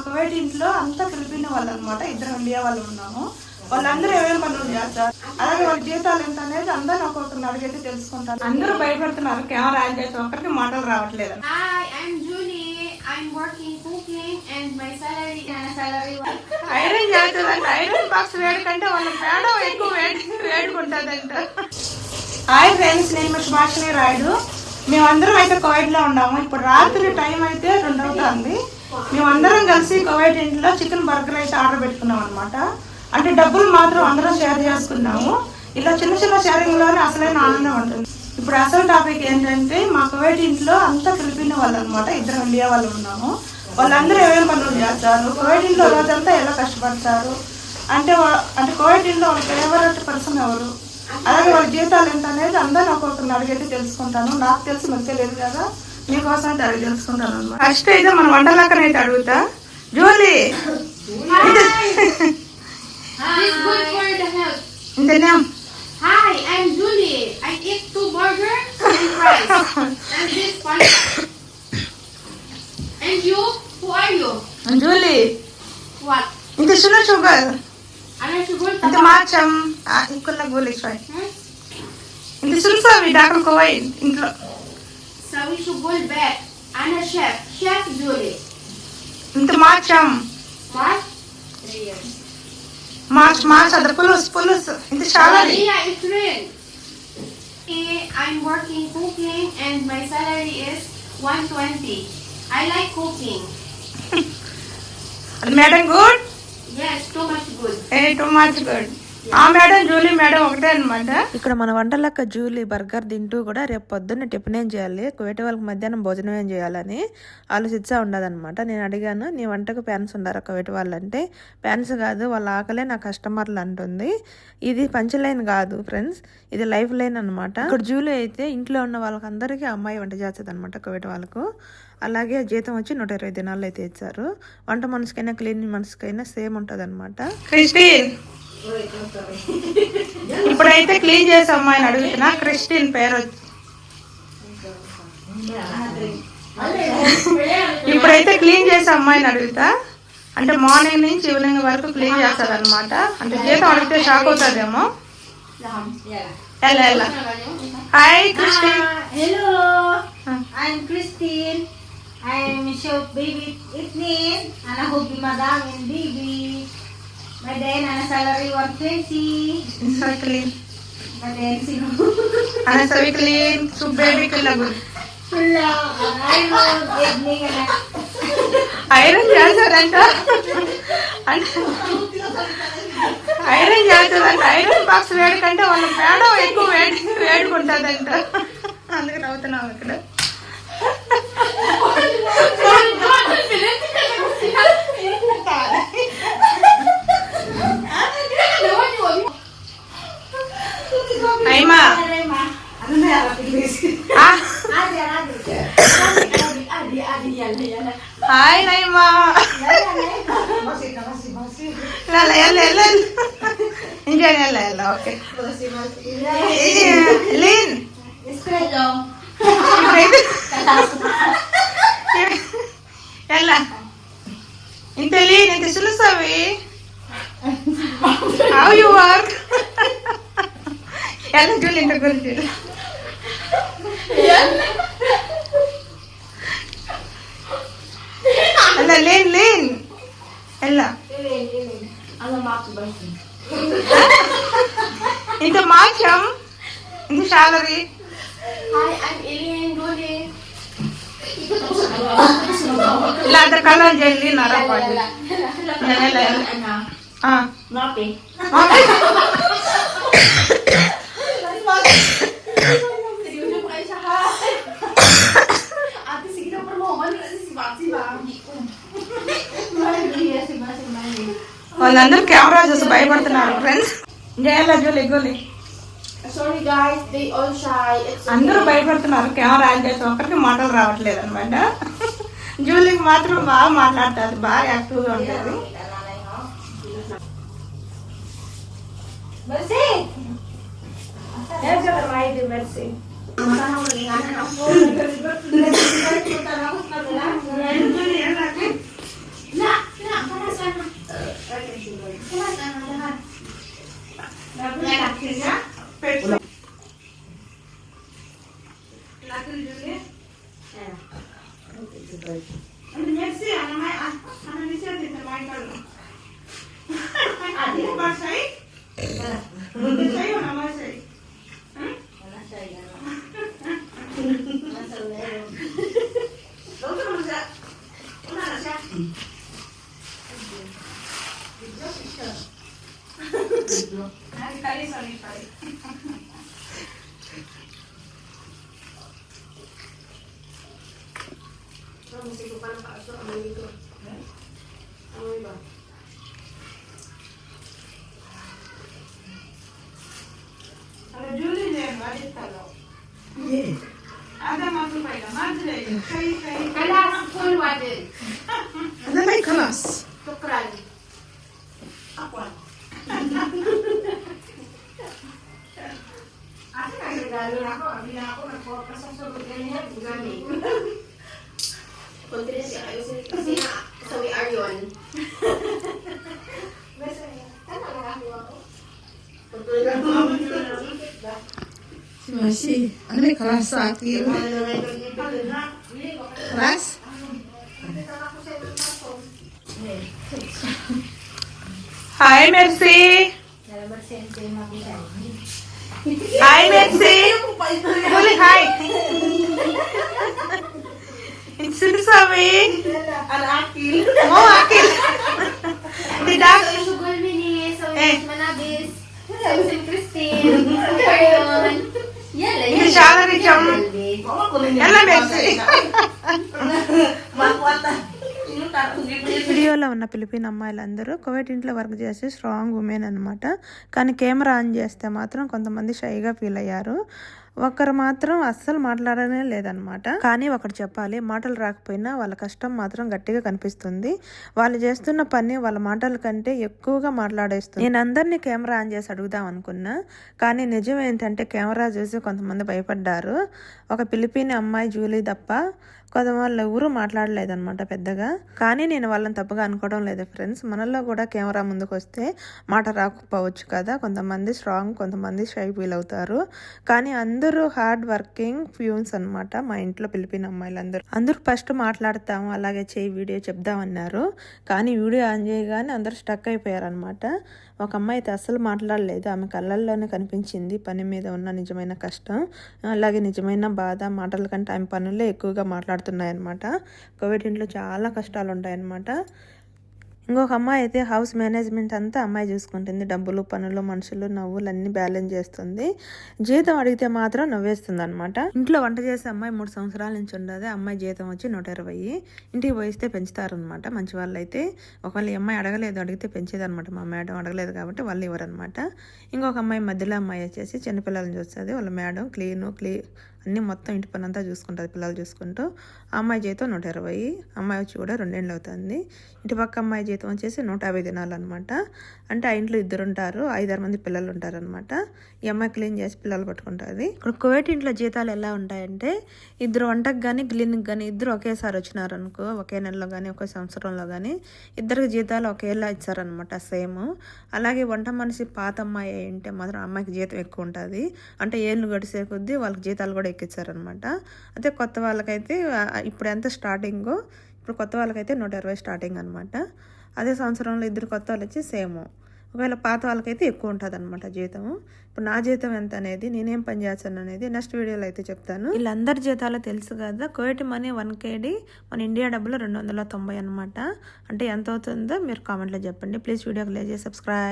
Kuwait ఇంట్లో అంతా Philippines వాళ్ళు అనమాట, ఇద్దరు ఇండియా వాళ్ళు ఉన్నాము. వాళ్ళందరూ ఏమేమి పనులు చేస్తారు, అలాగే వాళ్ళ జీతాలు ఎంత అనేది అందరూ ఒక్కొక్కరిని అడిగైతే తెలుసుకుంటారు. అందరూ భయపడుతున్నారు కెమెరా ఆన్ చేస్తే ఒక్కరికి మాటలు రావట్లేదు. ఐరన్ చేస్తుందంట, ఐరన్ బాక్స్ వేడికంటే వాళ్ళ మేడం ఎక్కువ వేడుకుంటుందంట. హాయ్ ఫ్రెండ్స్, నేను మీ సుభాషిణి రాయుడు. మేమందరం అయితే కువైట్ లో ఉన్నాము. ఇప్పుడు రాత్రి టైం అయితే 2 అవుతుంది. మేమందరం కలిసి కువైట్ ఇంట్లో చికెన్ బర్గర్ అయితే ఆర్డర్ పెట్టుకున్నాం అనమాట. అంటే డబ్బులు మాత్రం అందరం షేర్ చేసుకున్నాము. ఇలా చిన్న చిన్న షేరింగ్ లోనే అసలైన ఆనందం ఉంటుంది. ఇప్పుడు అసలు టాపిక్ ఏంటంటే, మా కువైట్ ఇంట్లో అంతా ఫిలిపిన్ వాళ్ళు అనమాట, ఇద్దరు ఇండియా వాళ్ళు ఉన్నాము. వాళ్ళందరూ ఏమేమి పనులు చేస్తారు, కువైట్ ఇంట్లో రోజంతా ఎలా కష్టపడతారు, అంటే కువైట్ ఇంట్లో వాళ్ళ ఫేవరెట్ పర్సన్ ఎవరు, అలాగే వాళ్ళ జీతాలు ఎంత అనేది అందరూ ఒక్కొక్కరిని అడిగైతే తెలుసుకుంటాను. నాకు తెలిసి మీకు తెలియదు కదా, మీకోసం అయితే అడిగి తెలుసుకుంటాను అనమాట. ఫస్ట్ అయితే మన వంటలక్కనైతే అడుగుతా. Julie, Hi, I'm Julie. I eat 2 burgers and fries. And this one. And you? Who are you? Julie. What? Inte sugar. Ano sugar? Inte macam. Ikut lah boleh try. Inte susah we datang Kuwait. Intlo. Sawi sugar bet. Ana chef. Chef Julie. Inte macam. What? Mas ada pulus. Inte salary. Yeah, it's real. I'm working cooking and my salary is 120. I like cooking. Madam good? Yes, too much good. Too much good. ఆ madam Julie madam ఒకటే అనమాట. ఇక్కడ మన Vantalakka Julie burger తింటూ కూడా రేపు పొద్దున్న tiffin ఏం చేయాలి, కువైట్ వాళ్ళకి మధ్యాహ్నం భోజనం ఏం చేయాలని ఆలోచిస్తూ ఉండదన్నమాట. నేను అడిగాను, నీ వంటకు ప్యాన్స్ ఉండారా కువైట్ వాళ్ళంటే, ప్యాన్స్ కాదు వాళ్ళ ఆకలే నా కస్టమర్లు అంటుంది. ఇది పంచ్ లైన్ కాదు ఫ్రెండ్స్, ఇది లైఫ్ లైన్ అనమాట. ఇక్కడ జూలీ అయితే ఇంట్లో ఉన్న వాళ్ళకందరికీ అమ్మాయి వంట చేస్తుంది అనమాట కువైట్ వాళ్ళకు. అలాగే జీతం వచ్చి 120 దినాలు అయితే ఇచ్చారు. వంట మనసుకైనా క్లీనింగ్ మనసుకైనా సేమ్ ఉంటుంది అనమాట. క్రిస్టిన్, ఇప్పుడైతే క్లీన్ చేసే అమ్మాయిని అడుగుతున్నా. క్రిస్టిన్ పేరు ఇప్పుడైతే క్లీన్ చేసే అమ్మాయిని అడుగుతా. అంటే మార్నింగ్ నుంచి ఈవినింగ్ వరకు క్లీన్ చేస్తారు అనమాట. అంటే జీతం అడిగితే షాక్ అవుతుందేమో. Hi Kristin. Hello, I'm Christine. I'm shop baby evening. Anak hobi madang and baby. Then anak salary 120. Clean Then sino? అనే సవి క్లీన్ సూప్ బేబీ కిల్లగు Hello, I'm evening anak. Iron చేస్తారంట. ఐరన్ చేస్తారంట. ఐరన్ బాక్స్ వేడికంటే వాళ్ళ madam ఎక్కువ వేడుకుంటుందంట. అందుకే నవ్వుతున్నాం ఇక్కడ. అయిమా హాయ్ నైమా. India okay. లీన్ ఎలా ఇంత లీన్ ఇంత సులుసవి హౌ యు వర్క్ ఎలా జూలి ఇంత గురించి ఎలా లీన్ ఎలా ఇంత మాచం ఇంత salary. Hi, I'm Eileen Julie. ఇలా అంత కలర్ చేయాలి నరపాలి. Ngapi? Ate, sige na promoman kasi si Maxi Bambi ko. వాళ్ళందరూ కెమెరా చూసి భయపడుతున్నారు friends. జయాల జూలి Goli. Sorry guys, they all shy. It's okay. అందరూ భయపడుతున్నారు కెమెరా ఆన్ చేసి ఒక్కరికి మాటలు రావట్లేదు అనమాట. జూలీకి మాత్రం బాగా మాట్లాడుతుంది, బాగా యాక్టివ్గా ఉంటుంది. Bersih. Ya jangan main di bersih. Na, kalisan ito. Kalau Julie dia balik kalau. Ada masuk pada majle. Kai. Kalas full water. Ada may kalas. Tukran. Apa? Ako nagregalo na ako. Bila ako nagpo-focus sa sulod ganyan. Gani. Confidence siya kayo kasi nga sawi Aryon. Basta yan. Ano nakakuha ko? Si Masi, ano may kalas sa akin? Kalas? Hi, Mercy. Nalaman sente mabigay. Hi, Mercy. Huli, hi. It's sabi. Al-akil. Oh, akil. Tidak. Sugol mini, sawi Manabis, sawi St. Christine, sawi Aryon. Yala, Ini siya rin siyang. Yala, Mercy. Makwata. వీడియోలో ఉన్న Philippines అమ్మాయిలందరూ Kuwait ఇంట్లో work చేసి strong women అనమాట. కానీ camera on చేస్తే మాత్రం కొంతమంది షైగా ఫీల్ అయ్యారు. ఒకరు మాత్రం అస్సలు మాట్లాడనే లేదనమాట. కానీ ఒకటి చెప్పాలి, మాటలు రాకపోయినా వాళ్ళ కష్టం మాత్రం గట్టిగా కనిపిస్తుంది. వాళ్ళు చేస్తున్న పని వాళ్ళ మాటల కంటే ఎక్కువగా మాట్లాడేస్తుంది. నేను అందరినీ కెమెరా ఆన్ చేసి అడుగుదాం అనుకున్నా, కానీ నిజం ఏంటంటే కెమెరా చూసి కొంతమంది భయపడ్డారు. ఒక ఫిలిపిన్ అమ్మాయి జూలీ తప్ప కొంతమంది ఎవరు మాట్లాడలేదన్నమాట పెద్దగా. కానీ నేను వాళ్ళని తప్పుగా అనుకోవడం లేదు ఫ్రెండ్స్. మనల్లో కూడా కెమెరా ముందుకు వస్తే మాట రాకపోవచ్చు కదా, కొంతమంది స్ట్రాంగ్, కొంతమంది షై ఫీల్ అవుతారు. కానీ అందరూ హార్డ్ వర్కింగ్ ఫ్యూన్స్ అనమాట. మా ఇంట్లో ఫిలిపిన్ అమ్మాయిలు అందరూ ఫస్ట్ మాట్లాడతాము, అలాగే చేయి వీడియో చెప్దామన్నారు. కానీ వీడియో ఆన్ చేయగానే అందరూ స్టక్ అయిపోయారనమాట. ఒక అమ్మాయి అయితే అస్సలు మాట్లాడలేదు. ఆమె కళ్ళల్లోనే కనిపించింది పని మీద ఉన్న నిజమైన కష్టం, అలాగే నిజమైన బాధ. మాటల కంటే ఆమె పనులే ఎక్కువగా మాట్లాడుతున్నాయన్నమాట. కోవిడ్ ఇంట్లో చాలా కష్టాలు ఉంటాయన్నమాట. ఇంకొక అమ్మాయి అయితే హౌస్ మేనేజ్మెంట్ అంతా అమ్మాయి చూసుకుంటుంది. డబ్బులు, పనులు, మనుషులు, నవ్వులు అన్ని బ్యాలెన్స్ చేస్తుంది. జీతం అడిగితే మాత్రం నవ్వేస్తుంది అనమాట. ఇంట్లో వంట చేసే అమ్మాయి 3 సంవత్సరాల నుంచి ఉండదు. అమ్మాయి జీతం వచ్చి 120. ఇంటికి పోయిస్తే పెంచుతారనమాట మంచి వాళ్ళు అయితే. ఒకవేళ ఈ అమ్మాయి అడగలేదు, అడిగితే పెంచేదనమాట. మా మేడం అడగలేదు కాబట్టి వాళ్ళు ఇవ్వరనమాట. ఇంకొక అమ్మాయి మధ్యలో అమ్మాయి వచ్చేసి చిన్నపిల్లలను చూస్తుంది. వాళ్ళ మేడం క్లీన్ అన్నీ మొత్తం ఇంటి పని అంతా చూసుకుంటుంది, పిల్లలు చూసుకుంటూ. ఆ అమ్మాయి జీతం 120. అమ్మాయి వచ్చి కూడా 2 ఏళ్ళు అవుతుంది. ఇంటి పక్క అమ్మాయి జీతం వచ్చేసి 150 దినాలు అనమాట. అంటే ఆ ఇంట్లో 2 ఉంటారు, 5-6 మంది పిల్లలు ఉంటారనమాట. ఈ అమ్మాయి క్లీన్ చేసి పిల్లలు పట్టుకుంటుంది. ఇప్పుడు కువైట్ ఇంట్లో జీతాలు ఎలా ఉంటాయంటే, ఇద్దరు వంటకు కానీ క్లీనింగ్ కానీ ఇద్దరు ఒకేసారి వచ్చినారనుకో, ఒకే నెలలో కానీ ఒకే సంవత్సరంలో కానీ ఇద్దరికి జీతాలు ఒకేలా ఇచ్చారనమాట సేమ్. అలాగే వంట మనిషి పాత అమ్మాయి అంటే మాత్రం అమ్మాయికి జీతం ఎక్కువ ఉంటుంది. అంటే ఏళ్ళు గడిసే కొద్దీ వాళ్ళకి జీతాలు కూడా ఎక్కించారనమాట. అయితే కొత్త వాళ్ళకైతే ఇప్పుడు ఎంత స్టార్టింగో, ఇప్పుడు కొత్త వాళ్ళకైతే 120 స్టార్టింగ్ అనమాట. అదే సంవత్సరంలో ఇద్దరు కొత్త వాళ్ళు వచ్చి సేమ్. ఒకవేళ పాత వాళ్ళకైతే ఎక్కువ ఉంటుంది అనమాట జీతము. ఇప్పుడు నా జీతం ఎంత అనేది, నేనేం పని చేస్తాను అనేది నెక్స్ట్ వీడియోలో అయితే చెప్తాను. వీళ్ళందరి జీతాలు తెలుసు కదా. కువైట్ మనీ 1 KD, మన ఇండియా డబ్బులు 290 అనమాట. అంటే ఎంత అవుతుందో మీరు కామెంట్లో చెప్పండి. ప్లీజ్ వీడియోకి లైక్ చేసి సబ్స్క్రైబ్.